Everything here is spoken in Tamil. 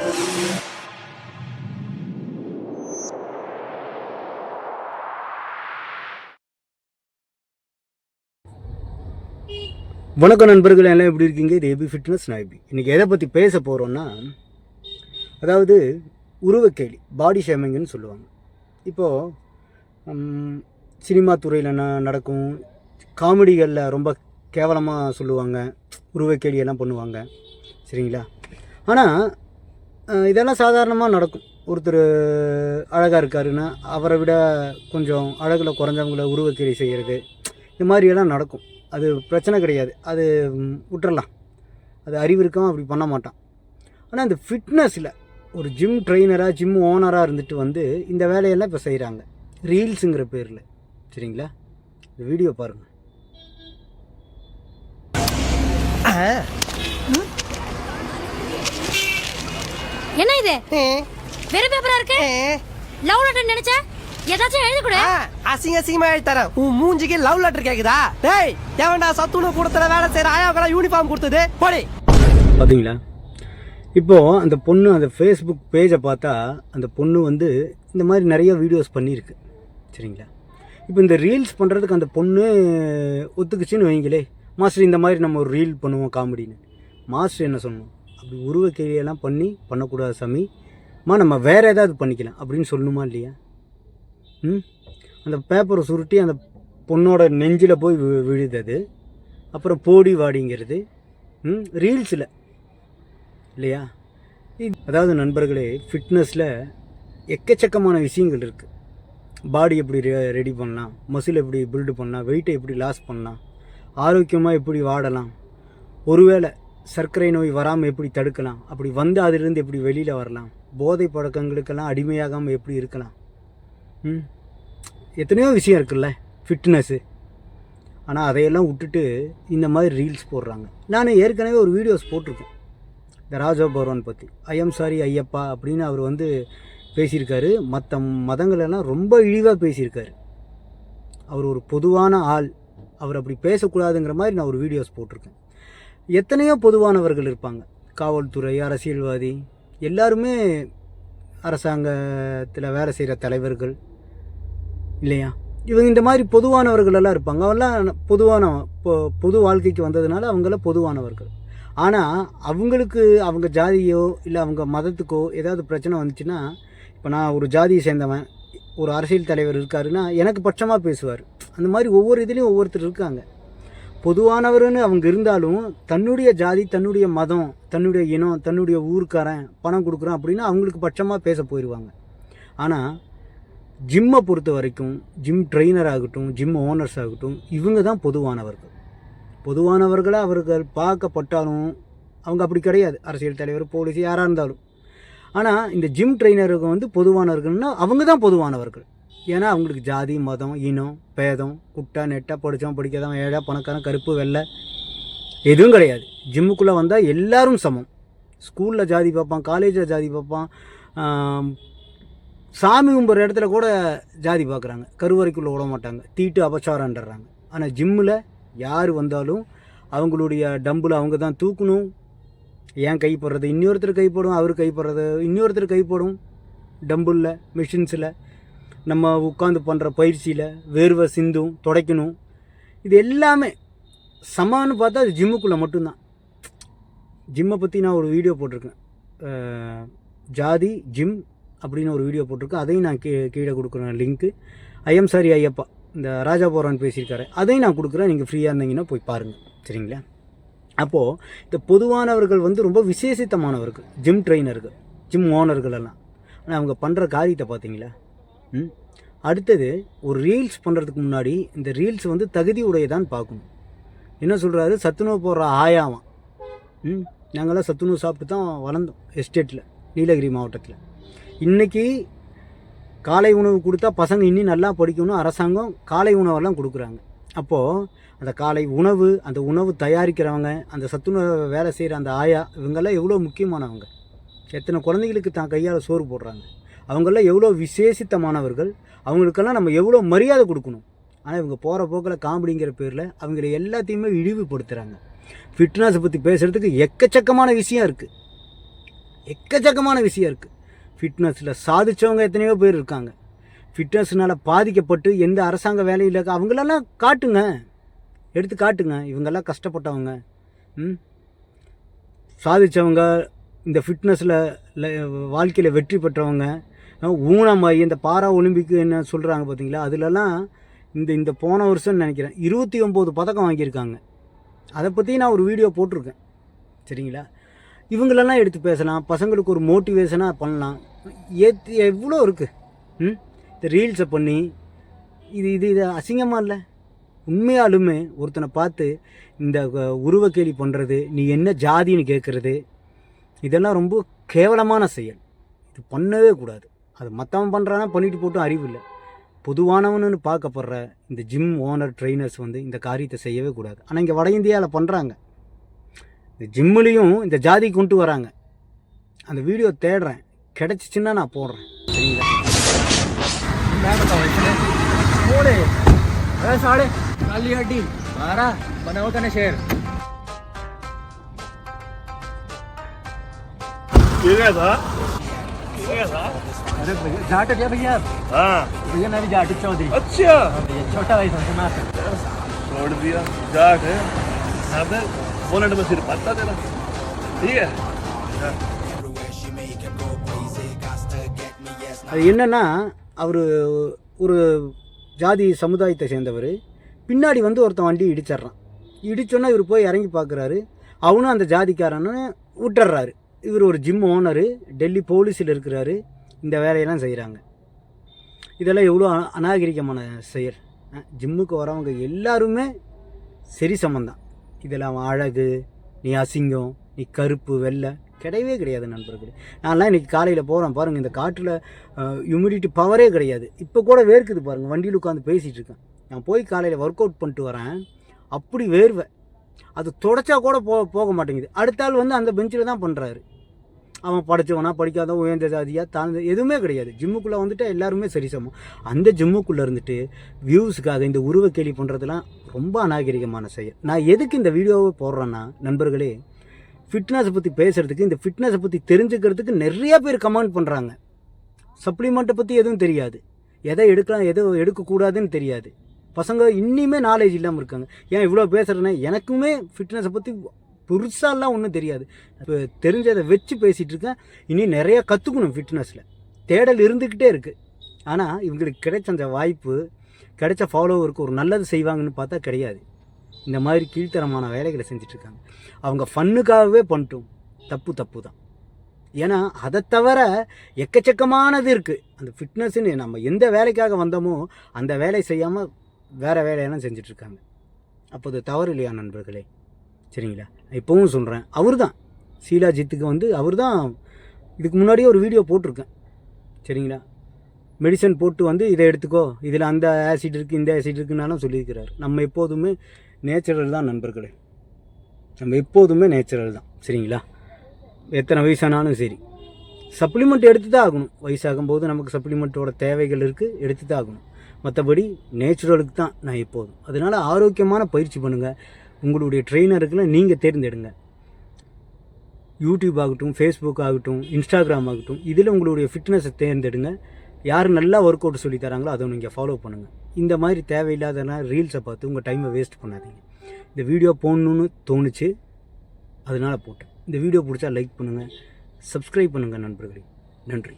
வணக்கம் நண்பர்கள், எல்லாம் எப்படி இருக்கீங்க? இது ஏபி ஃபிட்னஸ் நாய்பி. இன்றைக்கி எதை பற்றி பேச போகிறோன்னா, அதாவது உருவக்கேலி, பாடி ஷேமிங்னு சொல்லுவாங்க. இப்போது சினிமா துறையில் நடக்கும், காமெடிகளில் ரொம்ப கேவலமாக சொல்லுவாங்க, உருவக்கேலியெல்லாம் பண்ணுவாங்க, சரிங்களா? ஆனால் இதெல்லாம் சாதாரணமாக நடக்கும். ஒருத்தர் அழகாக இருக்காருன்னா அவரை விட கொஞ்சம் அழகில் குறைஞ்சவங்கள உருவக்கேலி செய்கிறது, இந்த மாதிரியெல்லாம் நடக்கும். அது பிரச்சனை கிடையாது, அது விட்டுறலாம். அது அறிவு இருக்கவன் அப்படி பண்ண மாட்டான். ஆனால் இந்த ஃபிட்னஸில் ஒரு ஜிம் ட்ரெயினராக, ஜிம் ஓனராக இருந்துட்டு இந்த வேலையெல்லாம் இப்போ செய்கிறாங்க, ரீல்ஸுங்கிற பேரில். சரிங்களா? இந்த வீடியோ பாருங்கள். என்ன இது? வேற பேப்பரா இருக்கு. லவ் லெட்டர் நினைச்ச ஏதாச்சும் எழுதி கொடு. அசிங்கமா எழுதி தரேன். உன் மூஞ்சிக்கு லவ் லெட்டர் கேக்குதா? டேய், எவன்டா சத்துணவு கூடத்துல வேலை செய்யற ஆயாவுக்கெல்லாம் யூனிஃபார்ம் கொடுத்தது? போடி. பார்த்தீங்களா? இப்போது அந்த பொண்ணு அந்த ஃபேஸ்புக் பேஜை பார்த்தா அந்த பொண்ணு இந்த மாதிரி நிறைய வீடியோஸ் பண்ணியிருக்கு, சரிங்களா? இப்போ இந்த ரீல்ஸ் பண்ணுறதுக்கு அந்த பொண்ணு ஒத்துக்குச்சின்னு வைங்களே, மாஸ்டர் இந்த மாதிரி நம்ம ஒரு ரீல் பண்ணுவோம் காமெடின்னு. மாஸ்டர் என்ன சொல்லணும்? அப்படி உருவக்கேலியெல்லாம் பண்ணக்கூடாது சாமி, நம்ம வேறு ஏதாவது பண்ணிக்கலாம் அப்படின்னு சொல்லணுமா இல்லையா? அந்த பேப்பரை சுருட்டி அந்த பொண்ணோட நெஞ்சில் போய் விழுது. அது அப்புறம் போடி வாடிங்கிறது ரீல்ஸில் இல்லையா? அதாவது நண்பர்களே, ஃபிட்னஸில் எக்கச்சக்கமான விஷயங்கள் இருக்குது. பாடி எப்படி ரெடி பண்ணலாம், மசில் எப்படி பில்டு பண்ணலாம், வெயிட்டை எப்படி லாஸ் பண்ணலாம், ஆரோக்கியமாக எப்படி வாடலாம், ஒருவேளை சர்க்கரை நோய் வராமல் எப்படி தடுக்கலாம், அப்படி அதிலிருந்து எப்படி வெளியில் வரலாம், போதை பழக்கங்களுக்கெல்லாம் அடிமையாகாமல் எப்படி இருக்கலாம், எத்தனையோ விஷயம் இருக்குல்ல ஃபிட்னஸ்ஸு. ஆனால் அதையெல்லாம் விட்டுட்டு இந்த மாதிரி ரீல்ஸ் போடுறாங்க. நான் ஏற்கனவே ஒரு வீடியோஸ் போட்டிருக்கேன் இந்த ராஜா பர்வன் பற்றி. ஐஎம் சாரி ஐயப்பா அப்படின்னு அவர் பேசியிருக்காரு. மற்ற மதங்களெல்லாம் ரொம்ப இழிவாக பேசியிருக்காரு. அவர் ஒரு பொதுவான ஆள், அவர் அப்படி பேசக்கூடாதுங்கிற மாதிரி நான் ஒரு வீடியோஸ் போட்டிருக்கேன். எத்தனையோ பொதுவானவர்கள் இருப்பாங்க, காவல்துறை, அரசியல்வாதி, எல்லாருமே அரசாங்கத்தில் வேலை செய்கிற தலைவர்கள் இல்லையா? இவங்க இந்த மாதிரி பொதுவானவர்களெல்லாம் இருப்பாங்க. அவெல்லாம் பொது வாழ்க்கைக்கு வந்ததுனால அவங்களாம் பொதுவானவர்கள். ஆனால் அவங்களுக்கு அவங்க ஜாதியோ இல்லை அவங்க மதத்துக்கோ ஏதாவது பிரச்சனை வந்துச்சுன்னா, இப்போ நான் ஒரு ஜாதியை சேர்ந்தவன், ஒரு அரசியல் தலைவர் இருக்காருன்னா எனக்கு பட்சமாக பேசுவார். அந்த மாதிரி ஒவ்வொரு இதுலேயும் ஒவ்வொருத்தர் இருக்காங்க. பொதுவானவர்னு அவங்க இருந்தாலும் தன்னுடைய ஜாதி, தன்னுடைய மதம், தன்னுடைய இனம், தன்னுடைய ஊருக்காரன் பணம் கொடுக்குறான் அப்படின்னா அவங்களுக்கு பட்சமாக பேச போயிடுவாங்க. ஆனால் ஜிம்மை பொறுத்த வரைக்கும், ஜிம் ட்ரெயினர் ஆகட்டும், ஜிம் ஓனர்ஸ் ஆகட்டும், இவங்க தான் பொதுவானவர்கள். பொதுவானவர்களாக அவர்கள் பார்க்கப்பட்டாலும் அவங்க அப்படி கிடையாது, அரசியல் தலைவர், போலீஸ், யாராக இருந்தாலும். ஆனால் இந்த ஜிம் ட்ரெயினருக்கு பொதுவானவர்கள்னால் அவங்க தான் பொதுவானவர்கள். ஏன்னா அவங்களுக்கு ஜாதி, மதம், இனம், பேதம், குட்டா நெட்டா, படித்தவன் படிக்காதவன், ஏழை பணக்காரன், கருப்பு வெள்ளை எதுவும் கிடையாது. ஜிம்முக்குள்ளே வந்தால் எல்லாரும் சமம். ஸ்கூலில் ஜாதி பார்ப்பான், காலேஜில் ஜாதி பார்ப்பான், சாமி கும்பிட்ற இடத்துல கூட ஜாதி பார்க்குறாங்க, கருவறைக்குள்ளே விட மாட்டாங்க, தீட்டு அபச்சாரன்றாங்க. ஆனால் ஜிம்மில் யார் வந்தாலும் அவங்களுடைய டம்பில் அவங்க தான் தூக்கணும். ஏன் கைப்படுறது இன்னொருத்தர் கைப்படும், அவர் கைப்படுறது இன்னொருத்தர் கைப்படும். டம்பிளில், மிஷின்ஸில், நம்ம உட்காந்து பண்ணுற பயிற்சியில் வேர்வை சிந்தும், துடைக்கணும். இது எல்லாமே சமான்னு பார்த்தா அது ஜிம்முக்குள்ளே மட்டும்தான். ஜிம்மை பற்றி நான் ஒரு வீடியோ போட்டிருக்கேன், ஜாதி ஜிம் அப்படின்னு ஒரு வீடியோ போட்டிருக்கேன். அதையும் நான் கீழே கொடுக்குறேன் லிங்க்கு. ஐஎம் சாரி ஐயப்பா இந்த ராஜா போரான் பேசியிருக்காரு, அதையும் நான் கொடுக்குறேன். நீங்கள் ஃப்ரீயாக இருந்தீங்கன்னா போய் பாருங்கள், சரிங்களா? அப்போது இந்த பொதுவானவர்கள் ரொம்ப விசேஷித்தமானவர்கள், ஜிம் ட்ரெயினர்கள், ஜிம் ஓனர்கள் எல்லாம். ஆனால் அவங்க பண்ணுற காரியத்தை பார்த்தீங்களா? அடுத்தது, ஒரு ரீல்ஸ் பண்ணுறதுக்கு முன்னாடி இந்த ரீல்ஸ் தகுதி உடையதான் பார்க்கணும். என்ன சொல்கிறாரு? சத்துணவு போடுற ஆயாவான். நாங்கள்லாம் சத்துணவு சாப்பிட்டு தான் வளர்ந்தோம் எஸ்டேட்டில், நீலகிரி மாவட்டத்தில். இன்றைக்கி காலை உணவு கொடுத்தா பசங்க இன்னும் நல்லா படிக்கணும், அரசாங்கம் காலை உணவெல்லாம் கொடுக்குறாங்க. அப்போது அந்த காலை உணவு, அந்த உணவு தயாரிக்கிறவங்க, அந்த சத்துணவு வேலை செய்கிற அந்த ஆயா, இவங்கெல்லாம் எவ்வளோ முக்கியமானவங்க. எத்தனை குழந்தைகளுக்கு தான் கையால் சோறு போடுறாங்க. அவங்கெல்லாம் எவ்வளோ விசேஷித்தமானவர்கள், அவங்களுக்கெல்லாம் நம்ம எவ்வளோ மரியாதை கொடுக்கணும். ஆனால் இவங்க போகிற போக்கில் காமெடிங்கிற பேரில் அவங்கள எல்லாத்தையுமே இழிவுபடுத்துகிறாங்க. ஃபிட்னஸை பற்றி பேசுகிறதுக்கு எக்கச்சக்கமான விஷயம் இருக்குது, எக்கச்சக்கமான விஷயம் இருக்குது. ஃபிட்னஸில் சாதித்தவங்க எத்தனையோ பேர் இருக்காங்க. ஃபிட்னஸ்னால் பாதிக்கப்பட்டு எந்த அரசாங்க வேலையில் இருக்க அவங்களெல்லாம் காட்டுங்க, எடுத்து காட்டுங்க. இவங்கெல்லாம் கஷ்டப்பட்டவங்க, சாதித்தவங்க, இந்த ஃபிட்னஸில் வாழ்க்கையில் வெற்றி பெற்றவங்க, ஊனமாகி இந்த பாரா ஒலிம்பிக்கு என்ன சொல்கிறாங்க பார்த்தீங்களா, அதிலலாம் இந்த போன வருஷம்னு நினைக்கிறேன் 29 பதக்கம் வாங்கியிருக்காங்க. அதை பற்றி நான் ஒரு வீடியோ போட்டிருக்கேன். சரிங்களா? இவங்களெல்லாம் எடுத்து பேசலாம், பசங்களுக்கு ஒரு மோட்டிவேஷனாக பண்ணலாம். எவ்வளோ இருக்குது. இந்த ரீல்ஸை பண்ணி இது அசிங்கமாக இல்லை? உண்மையாலுமே ஒருத்தனை பார்த்து இந்த உருவக்கேலி பண்ணுறது, நீ என்ன ஜாதின்னு கேட்குறது, இதெல்லாம் ரொம்ப கேவலமான செயல். இது பண்ணவே கூடாது. அது மற்றவன் பண்ணுறானா பண்ணிட்டு போட்டும் அறிவு இல்லை. பொதுவானவனு பார்க்கப்படுற இந்த ஜிம் ஓனர் ட்ரெயினர்ஸ் வந்து இந்த காரியத்தை செய்யவே கூடாது. ஆனால் இங்கே வட இந்தியாவில் பண்ணுறாங்க. இந்த ஜிம்முலேயும் இந்த ஜாதி கொண்டு வராங்க. அந்த வீடியோ தேடுறேன், கிடச்சிச்சின்னா நான் போடுறேன். சரிங்களா? अरे भैया जाट क्या भैया? हाँ भैया मैं भी जाट चौधरी। अच्छा भैया छोटा भाई समझना। छोड़ दिया जाट है यहाँ पे पोलैंड में सिर्फ आता तेरा ठीक है। அது என்னன்னா, அவர் ஒரு ஜாதி சமுதாயத்தை சேர்ந்தவர். பின்னாடி வந்து ஒருத்தன் வண்டி இடிச்சிட்றான். இடிச்சோன்னா இவர் போய் இறங்கி பார்க்குறாரு. அவனும் அந்த ஜாதிக்காரன்னு விட்டுறாரு. இவர் ஒரு ஜிம் ஓனரு, டெல்லி போலீஸில் இருக்கிறாரு. இந்த வேலையெல்லாம் செய்கிறாங்க. இதெல்லாம் எவ்வளோ அநாகரிகமான செயல். ஜிம்முக்கு வரவங்க எல்லாருமே சரி சமந்தான். இதெல்லாம் அழகு, நீ அசிங்கம், நீ கருப்பு வெள்ளை கிடையவே கிடையாது நண்பர்களே. நான்லாம் இன்றைக்கி காலையில் போகிறேன் பாருங்கள், இந்த காட்டில் ஹியூமிடிட்டி பவரே கிடையாது. இப்போ கூட வேர்க்குது பாருங்கள், வண்டியில் உட்காந்து பேசிகிட்டு இருக்கேன். நான் போய் காலையில் ஒர்க் அவுட் பண்ணிட்டு வரேன், அப்படி வேர்வை. அது தொடச்சா கூட போக மாட்டேங்குது. அடுத்த ஆள் வந்து அந்த பெஞ்சில் தான் பண்ணுறாரு. அவன் படித்தவனா படிக்காத உயர்ந்த ஜாதியாக தாழ்ந்த எதுவுமே கிடையாது. ஜிம்முக்குள்ளே வந்துட்டு எல்லாருமே சரிசமம். அந்த ஜிம்முக்குள்ளே இருந்துட்டு வியூஸுக்காக இந்த உருவக்கேலி பண்ணுறதுலாம் ரொம்ப அநாகரிகமான செயல். நான் எதுக்கு இந்த வீடியோவை போடுறேன்னா நண்பர்களே, ஃபிட்னஸை பற்றி பேசுகிறதுக்கு, இந்த ஃபிட்னஸை பற்றி தெரிஞ்சுக்கிறதுக்கு நிறைய பேர் கமெண்ட் பண்ணுறாங்க. சப்ளிமெண்ட்டை பற்றி எதுவும் தெரியாது, எதை எடுக்கலாம் எதை எடுக்கக்கூடாதுன்னு தெரியாது. பசங்க இன்னிமே நாலேஜ் இல்லாமல் இருக்காங்க. ஏன் இவ்வளோ பேசுகிறேன்னா, எனக்குமே ஃபிட்னஸை பற்றி பெருசாலாம் ஒன்றும் தெரியாது. இப்போ தெரிஞ்சதை வச்சு பேசிகிட்டு இருக்கேன். இனி நிறையா கற்றுக்கணும். ஃபிட்னஸில் தேடல் இருந்துக்கிட்டே இருக்குது. ஆனால் இவங்களுக்கு கிடைச்ச அந்த வாய்ப்பு, கிடைச்ச ஃபாலோவருக்கு ஒரு நல்லது செய்வாங்கன்னு பார்த்தா கிடையாது. இந்த மாதிரி கீழ்த்தரமான வேலைகளை செஞ்சிட்ருக்காங்க. அவங்க ஃபன்னுக்காகவே பண்ணிட்டோம். தப்பு தான். ஏன்னா அதை தவிர எக்கச்சக்கமானது இருக்குது. அந்த ஃபிட்னஸ்ன்னு நம்ம எந்த வேலைக்காக வந்தோமோ அந்த வேலை செய்யாமல் வேறு வேலையெல்லாம் செஞ்சிட்ருக்காங்க. அப்போ அது தவறு இல்லையா நண்பர்களே? சரிங்களா? இப்போவும் சொல்கிறேன், அவர் தான் சீலாஜித்துக்கு வந்து அவர் தான் இதுக்கு முன்னாடியே ஒரு வீடியோ போட்டிருக்கேன். சரிங்களா? மெடிசன் போட்டு வந்து இதை எடுத்துக்கோ, இதில் அந்த ஆசிட் இருக்குது இந்த ஆசிட் இருக்குன்னாலும் சொல்லியிருக்கிறார். நம்ம எப்போதுமே நேச்சுரல் தான் நண்பர்களே, நம்ம எப்போதுமே நேச்சுரல் தான். சரிங்களா? எத்தனை வயசானாலும் சரி சப்ளிமெண்ட் எடுத்து தான் ஆகணும். வயசாகும்போது நமக்கு சப்ளிமெண்ட்டோட தேவைகள் இருக்குது, எடுத்து தான் ஆகணும். மற்றபடி நேச்சுரலுக்கு தான் நான் எப்போதும். அதனால் ஆரோக்கியமான பயிற்சி பண்ணுங்கள். உங்களுடைய ட்ரெயினருக்குலாம் நீங்கள் தேர்ந்தெடுங்க. யூடியூப் ஆகட்டும், ஃபேஸ்புக் ஆகட்டும், இன்ஸ்டாகிராம் ஆகட்டும், இதில் உங்களுடைய ஃபிட்னஸை தேர்ந்தெடுங்க. யார் நல்லா ஒர்க் அவுட் சொல்லி தராங்களோ அதை நீங்கள் ஃபாலோ பண்ணுங்கள். இந்த மாதிரி தேவையில்லாதெல்லாம் ரீல்ஸை பார்த்து உங்கள் டைமை வேஸ்ட் பண்ணாதீங்க. இந்த வீடியோ போடணுன்னு தோணுச்சு, அதனால் போட்டேன். இந்த வீடியோ பிடிச்சா லைக் பண்ணுங்கள், சப்ஸ்கிரைப் பண்ணுங்கள் நண்பர்களே. நன்றி.